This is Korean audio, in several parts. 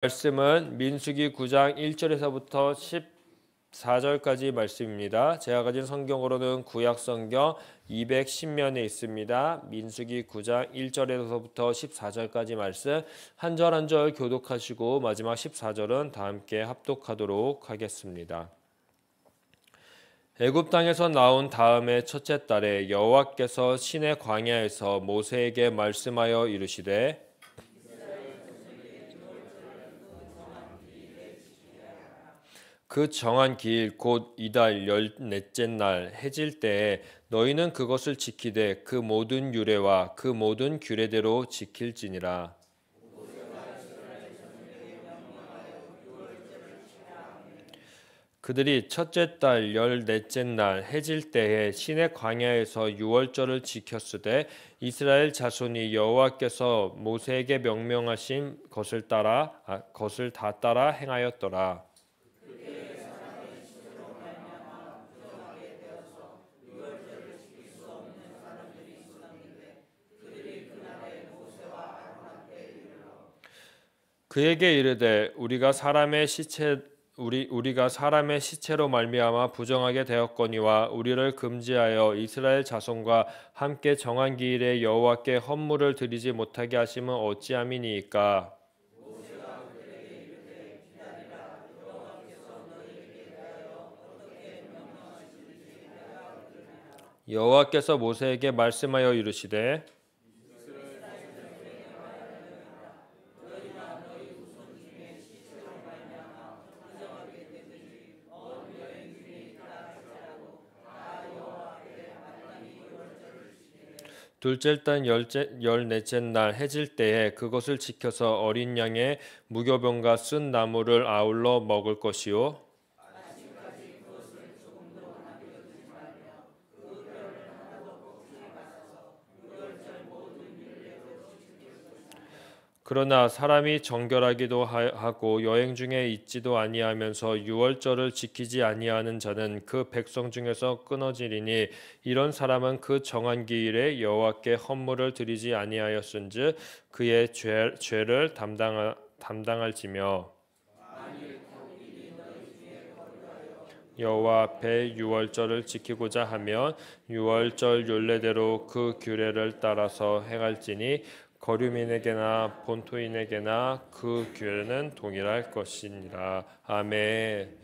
말씀은 민수기 9장 1절에서부터 14절까지 말씀입니다. 제가 가진 성경으로는 구약 성경 210면에 있습니다. 민수기 9장 1절에서부터 14절까지 말씀 한 절 한 절 교독하시고 마지막 14절은 다 함께 합독하도록 하겠습니다. 애굽 땅에서 나온 다음에 첫째 달에 여호와께서 시내 광야에서 모세에게 말씀하여 이르시되 그 정한 기일 곧 이달 14째 날 해질 때에 너희는 그것을 지키되 그 모든 유례와 그 모든 규례대로 지킬지니라. 그들이 첫째 달 14째 날 해질 때에 시내 광야에서 유월절을 지켰으되 이스라엘 자손이 여호와께서 모세에게 명령하신 것을 다 따라 행하였더라. 그에게 이르되 우리가 사람의 시체로 말미암아 부정하게 되었거니와 우리를 금지하여 이스라엘 자손과 함께 정한 기일에 여호와께 헌물을 드리지 못하게 하심은 어찌함이니이까. 여호와께서 모세에게 말씀하여 이르시되 둘째 달 14째 날 해질 때에 그것을 지켜서 어린 양의 무교병과 쓴 나물을 아울러 먹을 것이요 그러나 사람이 정결하기도 하고 여행 중에 있지도 아니하면서 유월절을 지키지 아니하는 자는 그 백성 중에서 끊어지리니 이런 사람은 그 정한 기일에 여호와께 헌물을 드리지 아니하였은즉 그의 죄를 담당할지며 여호와 앞에 유월절을 지키고자 하면 유월절 율례대로 그 규례를 따라서 행할지니 거류민에게나 본토인에게나 그 규례는 동일할 것이니라. 아멘.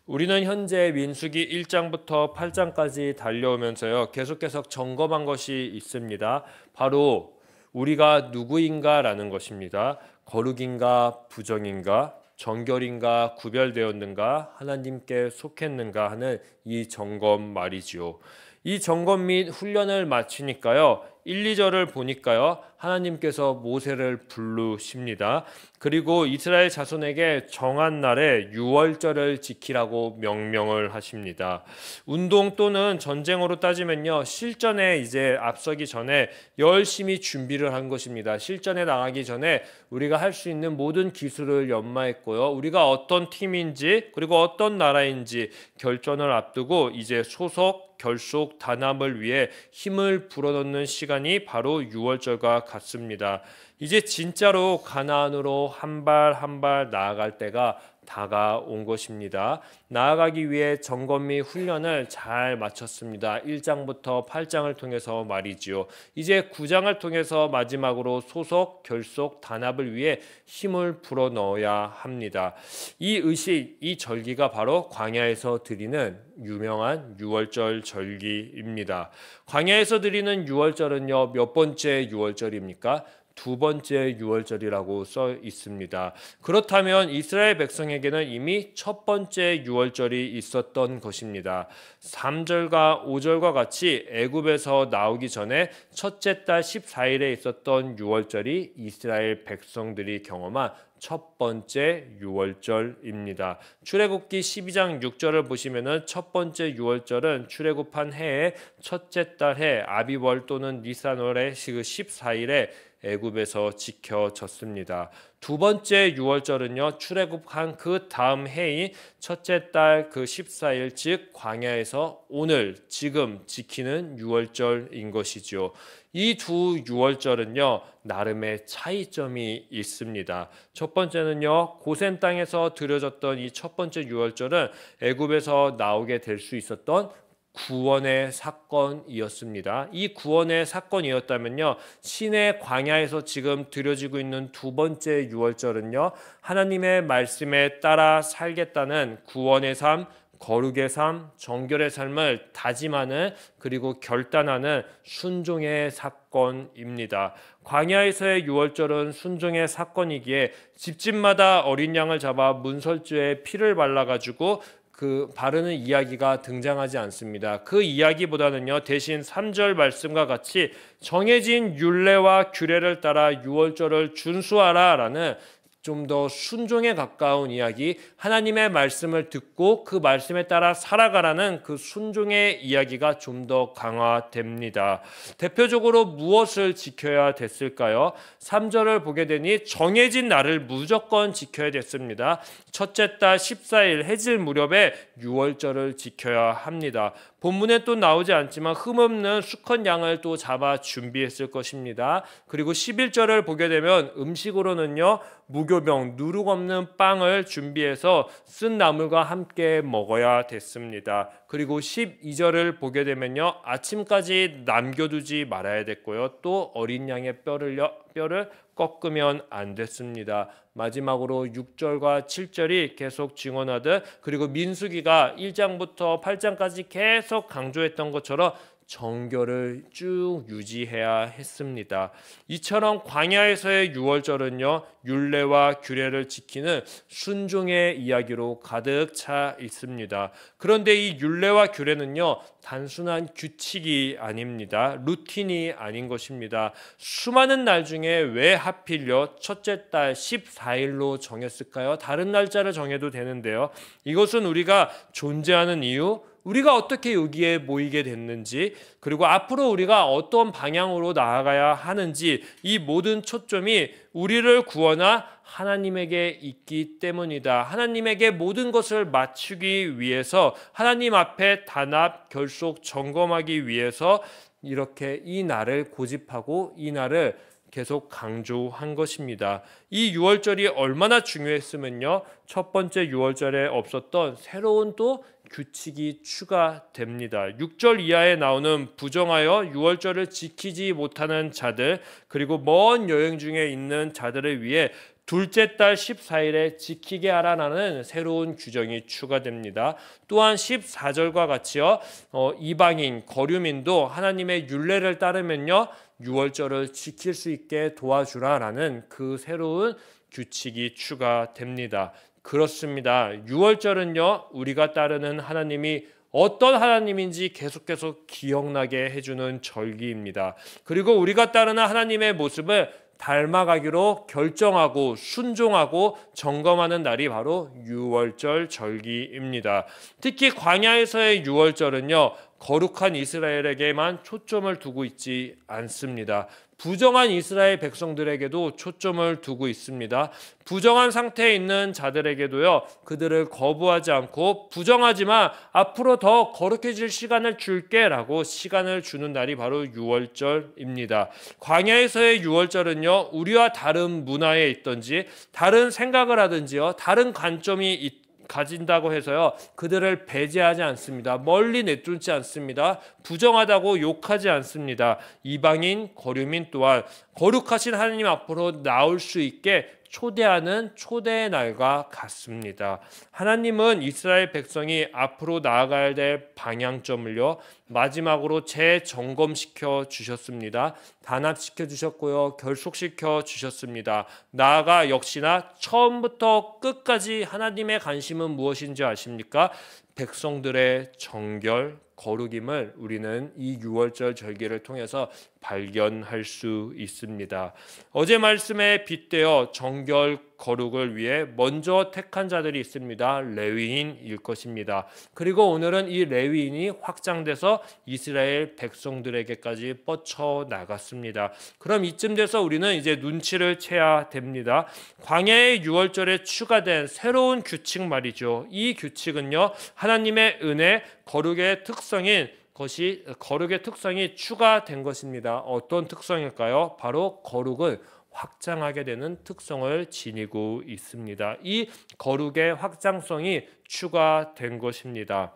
우리는 현재 민수기 1장부터 8장까지 달려오면서요. 계속해서 점검한 것이 있습니다. 바로 우리가 누구인가라는 것입니다. 거룩인가 부정인가 정결인가 구별되었는가 하나님께 속했는가 하는 이 점검 말이지요. 이 점검 및 훈련을 마치니까요. 1, 2절을 보니까요. 하나님께서 모세를 부르십니다. 그리고 이스라엘 자손에게 정한 날에 유월절을 지키라고 명령을 하십니다. 운동 또는 전쟁으로 따지면요. 실전에 이제 앞서기 전에 열심히 준비를 한 것입니다. 실전에 나가기 전에 우리가 할 수 있는 모든 기술을 연마했고요. 우리가 어떤 팀인지 그리고 어떤 나라인지 결전을 앞두고 이제 소속 결속 단합을 위해 힘을 불어넣는 시간이 바로 유월절과 같습니다. 이제 진짜로 가나안으로 한 발 한 발 나아갈 때가 다가온 것입니다. 나아가기 위해 점검 및 훈련을 잘 마쳤습니다. 1장부터 8장을 통해서 말이지요. 이제 9장을 통해서 마지막으로 소속, 결속, 단합을 위해 힘을 불어넣어야 합니다. 이 의식, 이 절기가 바로 광야에서 드리는 유명한 유월절 절기입니다. 광야에서 드리는 유월절은요, 몇 번째 유월절입니까? 두 번째 유월절이라고 써 있습니다. 그렇다면 이스라엘 백성에게는 이미 첫 번째 유월절이 있었던 것입니다. 3절과 5절과 같이 애굽에서 나오기 전에 첫째 달 14일에 있었던 유월절이 이스라엘 백성들이 경험한 첫 번째 유월절입니다. 출애굽기 12장 6절을 보시면은 첫 번째 유월절은 출애굽한 해의 첫째 달 해 아비월 또는 니산월의 14일에 애굽에서 지켜졌습니다. 두 번째 유월절은요, 출애굽한 그 다음 해인 첫째 달 그 14일 즉 광야에서 오늘 지금 지키는 유월절인 것이죠. 이 두 유월절은요, 나름의 차이점이 있습니다. 첫 번째는요, 고센 땅에서 드려졌던 이 첫 번째 유월절은 애굽에서 나오게 될 수 있었던 구원의 사건이었습니다. 이 구원의 사건이었다면요, 신의 광야에서 지금 드려지고 있는 두 번째 유월절은요, 하나님의 말씀에 따라 살겠다는 구원의 삶, 거룩의 삶, 정결의 삶을 다짐하는, 그리고 결단하는 순종의 사건입니다. 광야에서의 유월절은 순종의 사건이기에 집집마다 어린 양을 잡아 문설주에 피를 발라가지고 그 바르는 이야기가 등장하지 않습니다. 그 이야기보다는요, 대신 3절 말씀과 같이 정해진 율례와 규례를 따라 유월절을 준수하라라는 좀 더 순종에 가까운 이야기, 하나님의 말씀을 듣고 그 말씀에 따라 살아가라는 그 순종의 이야기가 좀 더 강화됩니다. 대표적으로 무엇을 지켜야 됐을까요? 3절을 보게 되니 정해진 날을 무조건 지켜야 됐습니다. 첫째 달 14일 해질 무렵에 유월절을 지켜야 합니다. 본문에 또 나오지 않지만 흠없는 수컷 양을 또 잡아 준비했을 것입니다. 그리고 11절을 보게 되면 음식으로는요, 무교병, 누룩 없는 빵을 준비해서 쓴 나물과 함께 먹어야 됐습니다. 그리고 12절을 보게 되면요, 아침까지 남겨두지 말아야 됐고요, 또 어린 양의 뼈를 꺾으면 안 됐습니다. 마지막으로 6절과 7절이 계속 증언하듯, 그리고 민수기가 1장부터 8장까지 계속 강조했던 것처럼 정결을 쭉 유지해야 했습니다. 이처럼 광야에서의 유월절은요, 율례와 규례를 지키는 순종의 이야기로 가득 차 있습니다. 그런데 이 율례와 규례는요, 단순한 규칙이 아닙니다. 루틴이 아닌 것입니다. 수많은 날 중에 왜 하필요 첫째 달 14일로 정했을까요? 다른 날짜를 정해도 되는데요, 이것은 우리가 존재하는 이유, 우리가 어떻게 여기에 모이게 됐는지, 그리고 앞으로 우리가 어떤 방향으로 나아가야 하는지, 이 모든 초점이 우리를 구원한 하나님에게 있기 때문이다. 하나님에게 모든 것을 맞추기 위해서, 하나님 앞에 단합, 결속, 점검하기 위해서 이렇게 이 날을 고집하고 이 날을 계속 강조한 것입니다. 이 유월절이 얼마나 중요했으면요, 첫 번째 유월절에 없었던 새로운 또 규칙이 추가됩니다. 6절 이하에 나오는 부정하여 유월절을 지키지 못하는 자들, 그리고 먼 여행 중에 있는 자들을 위해 둘째 달 14일에 지키게 하라는 새로운 규정이 추가됩니다. 또한 14절과 같이요, 이방인, 거류민도 하나님의 율례를 따르면요, 유월절을 지킬 수 있게 도와주라라는 그 새로운 규칙이 추가됩니다. 그렇습니다. 유월절은요, 우리가 따르는 하나님이 어떤 하나님인지 계속해서 기억나게 해주는 절기입니다. 그리고 우리가 따르는 하나님의 모습을 닮아가기로 결정하고 순종하고 점검하는 날이 바로 유월절 절기입니다. 특히 광야에서의 유월절은요, 거룩한 이스라엘에게만 초점을 두고 있지 않습니다. 부정한 이스라엘 백성들에게도 초점을 두고 있습니다. 부정한 상태에 있는 자들에게도요, 그들을 거부하지 않고 부정하지만 앞으로 더 거룩해질 시간을 줄게 라고 시간을 주는 날이 바로 유월절입니다. 광야에서의 유월절은요, 우리와 다른 문화에 있든지 다른 생각을 하든지요, 다른 관점이 가진다고 해서요, 그들을 배제하지 않습니다. 멀리 내쫓지 않습니다. 부정하다고 욕하지 않습니다. 이방인, 거류민 또한 거룩하신 하나님 앞으로 나올 수 있게 초대하는 초대의 날과 같습니다. 하나님은 이스라엘 백성이 앞으로 나아가야 될 방향점을요, 마지막으로 재점검시켜 주셨습니다. 단합시켜 주셨고요, 결속시켜 주셨습니다. 나아가 역시나 처음부터 끝까지 하나님의 관심은 무엇인지 아십니까? 백성들의 정결, 거룩임을 우리는 이 유월절 절기를 통해서 발견할 수 있습니다. 어제 말씀에 빗대어 정결 거룩을 위해 먼저 택한 자들이 있습니다. 레위인일 것입니다. 그리고 오늘은 이 레위인이 확장돼서 이스라엘 백성들에게까지 뻗쳐 나갔습니다. 그럼 이쯤 돼서 우리는 이제 눈치를 채야 됩니다. 광야의 유월절에 추가된 새로운 규칙 말이죠. 이 규칙은요, 하나님의 은혜, 거룩의 특성이 추가된 것입니다. 어떤 특성일까요? 바로 거룩을 확장하게 되는 특성을 지니고 있습니다. 이 거룩의 확장성이 추가된 것입니다.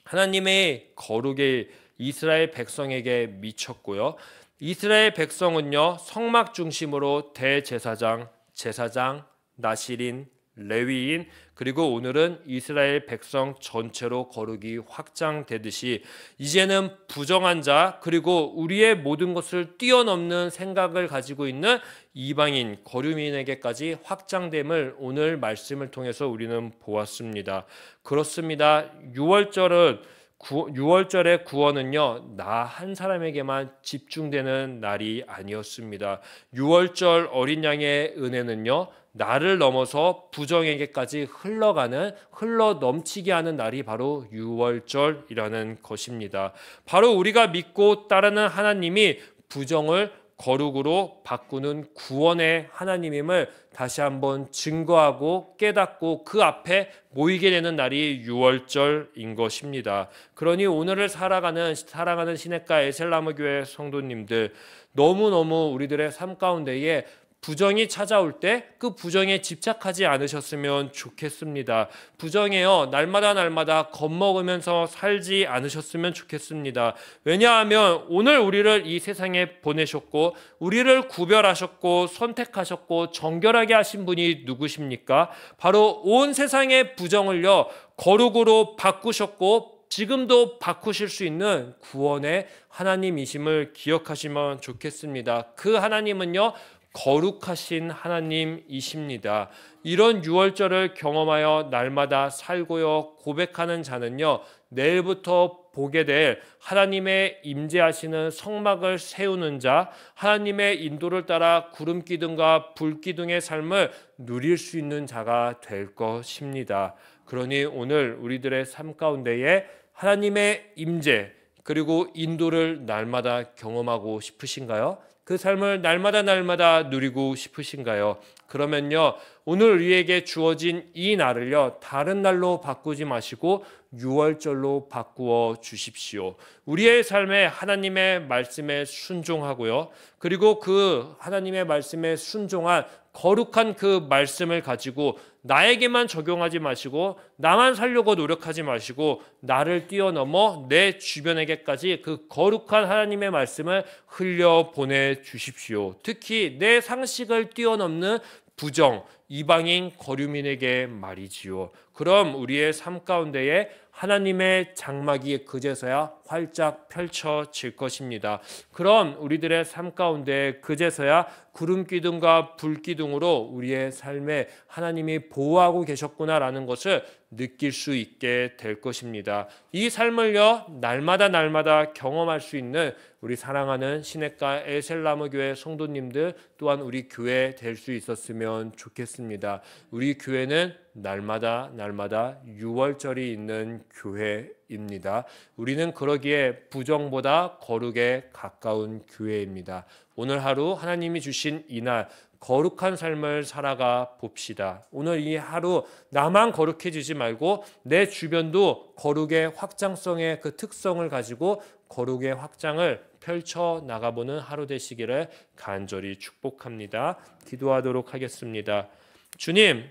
하나님의 거룩이 이스라엘 백성에게 미쳤고요. 이스라엘 백성은요, 성막 중심으로 대제사장, 제사장, 나실인, 레위인, 그리고 오늘은 이스라엘 백성 전체로 거룩이 확장되듯이 이제는 부정한 자, 그리고 우리의 모든 것을 뛰어넘는 생각을 가지고 있는 이방인, 거류민에게까지 확장됨을 오늘 말씀을 통해서 우리는 보았습니다. 그렇습니다. 6월절의 구원은요, 나 한 사람에게만 집중되는 날이 아니었습니다. 6월절 어린 양의 은혜는요, 나를 넘어서 부정에게까지 흘러 넘치게 하는 날이 바로 6월절이라는 것입니다. 바로 우리가 믿고 따르는 하나님이 부정을 거룩으로 바꾸는 구원의 하나님임을 다시 한번 증거하고 깨닫고 그 앞에 모이게 되는 날이 6월절인 것입니다. 그러니 오늘을 살아가는 시냇가 에셀나무 교회 성도님들, 너무너무 우리들의 삶 가운데에 부정이 찾아올 때 그 부정에 집착하지 않으셨으면 좋겠습니다. 부정에요, 날마다 겁먹으면서 살지 않으셨으면 좋겠습니다. 왜냐하면 오늘 우리를 이 세상에 보내셨고 우리를 구별하셨고 선택하셨고 정결하게 하신 분이 누구십니까? 바로 온 세상의 부정을요, 거룩으로 바꾸셨고 지금도 바꾸실 수 있는 구원의 하나님이심을 기억하시면 좋겠습니다. 그 하나님은요, 거룩하신 하나님이십니다. 이런 유월절을 경험하여 날마다 살고요 고백하는 자는요, 내일부터 보게 될 하나님의 임재하시는 성막을 세우는 자, 하나님의 인도를 따라 구름 기둥과 불 기둥의 삶을 누릴 수 있는 자가 될 것입니다. 그러니 오늘 우리들의 삶 가운데에 하나님의 임재 그리고 인도를 날마다 경험하고 싶으신가요? 그 삶을 날마다 누리고 싶으신가요? 그러면요, 오늘 우리에게 주어진 이 날을요, 다른 날로 바꾸지 마시고 6월절로 바꾸어 주십시오. 우리의 삶에 하나님의 말씀에 순종하고요, 그리고 그 하나님의 말씀에 순종한 거룩한 그 말씀을 가지고 나에게만 적용하지 마시고 나만 살려고 노력하지 마시고 나를 뛰어넘어 내 주변에게까지 그 거룩한 하나님의 말씀을 흘려보내 주십시오. 특히 내 상식을 뛰어넘는 부정, 이방인 거류민에게 말이지요. 그럼 우리의 삶 가운데에 하나님의 장막이 그제서야 활짝 펼쳐질 것입니다. 그럼 우리들의 삶 가운데 그제서야 구름 기둥과 불 기둥으로 우리의 삶에 하나님이 보호하고 계셨구나라는 것을 느낄 수 있게 될 것입니다. 이 삶을요, 날마다 경험할 수 있는 우리 사랑하는 시냇가 에셀나무 교회 성도님들 또한 우리 교회 될 수 있었으면 좋겠습니다. 우리 교회는 날마다 6월절이 있는 교회입니다. 우리는 그러기에 부정보다 거룩에 가까운 교회입니다. 오늘 하루 하나님이 주신 이날 거룩한 삶을 살아가 봅시다. 오늘 이 하루 나만 거룩해지지 말고 내 주변도 거룩의 확장성의 그 특성을 가지고 거룩의 확장을 펼쳐 나가보는 하루 되시기를 간절히 축복합니다. 기도하도록 하겠습니다. 주님,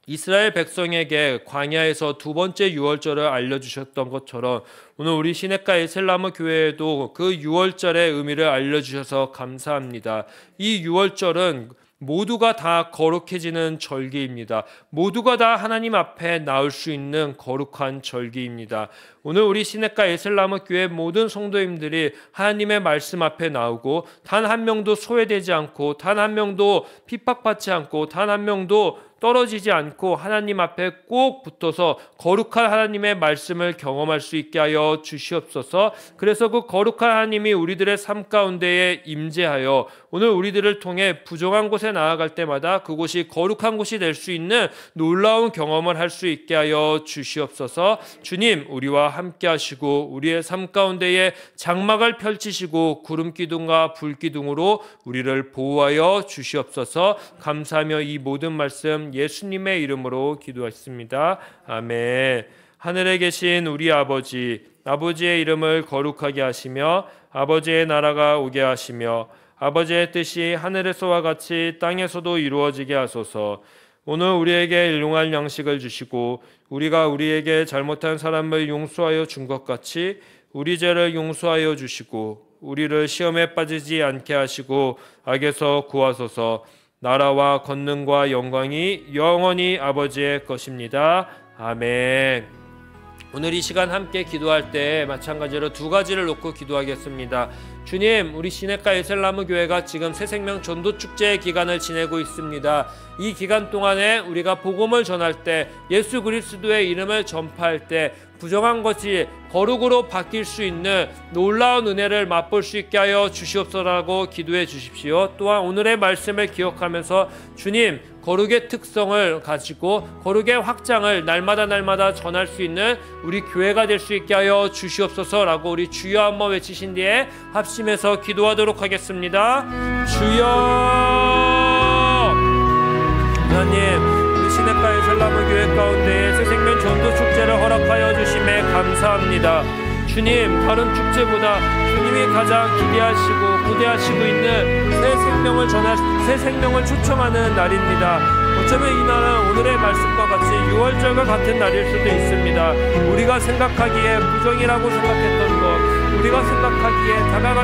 이스라엘 백성에게 광야에서 두 번째 유월절을 알려주셨던 것처럼 오늘 우리 시냇가 에셀나무 교회에도 그 유월절의 의미를 알려주셔서 감사합니다. 이 유월절은 모두가 다 거룩해지는 절기입니다. 모두가 다 하나님 앞에 나올 수 있는 거룩한 절기입니다. 오늘 우리 시냇가 에셀나무 교회 모든 성도님들이 하나님의 말씀 앞에 나오고 단 한 명도 소외되지 않고 단 한 명도 핍박받지 않고 단 한 명도 떨어지지 않고 하나님 앞에 꼭 붙어서 거룩한 하나님의 말씀을 경험할 수 있게 하여 주시옵소서. 그래서 그 거룩한 하나님이 우리들의 삶 가운데에 임재하여 오늘 우리들을 통해 부정한 곳에 나아갈 때마다 그곳이 거룩한 곳이 될 수 있는 놀라운 경험을 할 수 있게 하여 주시옵소서. 주님, 우리와 함께 하시고 우리의 삶 가운데에 장막을 펼치시고 구름 기둥과 불 기둥으로 우리를 보호하여 주시옵소서. 감사하며 이 모든 말씀 예수님의 이름으로 기도했습니다. 아멘. 하늘에 계신 우리 아버지의 이름을 거룩하게 하시며 아버지의 나라가 오게 하시며 아버지의 뜻이 하늘에서와 같이 땅에서도 이루어지게 하소서. 오늘 우리에게 일용할 양식을 주시고 우리가 우리에게 잘못한 사람을 용서하여 준 것 같이 우리 죄를 용서하여 주시고 우리를 시험에 빠지지 않게 하시고 악에서 구하소서. 나라와 권능과 영광이 영원히 아버지의 것입니다. 아멘. 오늘 이 시간 함께 기도할 때 마찬가지로 두 가지를 놓고 기도하겠습니다. 주님, 우리 시냇가 에셀나무 교회가 지금 새생명 전도축제 기간을 지내고 있습니다. 이 기간 동안에 우리가 복음을 전할 때, 예수 그리스도의 이름을 전파할 때 부정한 것이 거룩으로 바뀔 수 있는 놀라운 은혜를 맛볼 수 있게 하여 주시옵소서라고 기도해 주십시오. 또한 오늘의 말씀을 기억하면서 주님, 거룩의 특성을 가지고 거룩의 확장을 날마다 전할 수 있는 우리 교회가 될 수 있게 하여 주시옵소서라고 우리 주여 한번 외치신 뒤에 합심해서 기도하도록 하겠습니다. 주여. 하나님, 우리 시냇가 에셀나무 교회 가운데 새생명 전도 축제를 허락하여 주심에 감사합니다. 주님, 다른 축제보다 주님이 가장 기대하시고 고대하시고 있는 새 생명을 초청하는 날입니다. 어쩌면 이 날은 오늘의 말씀과 같이 유월절과 같은 날일 수도 있습니다. 우리가 생각하기에 부정이라고 생각했던 것, 우리가 생각하기에 다가갈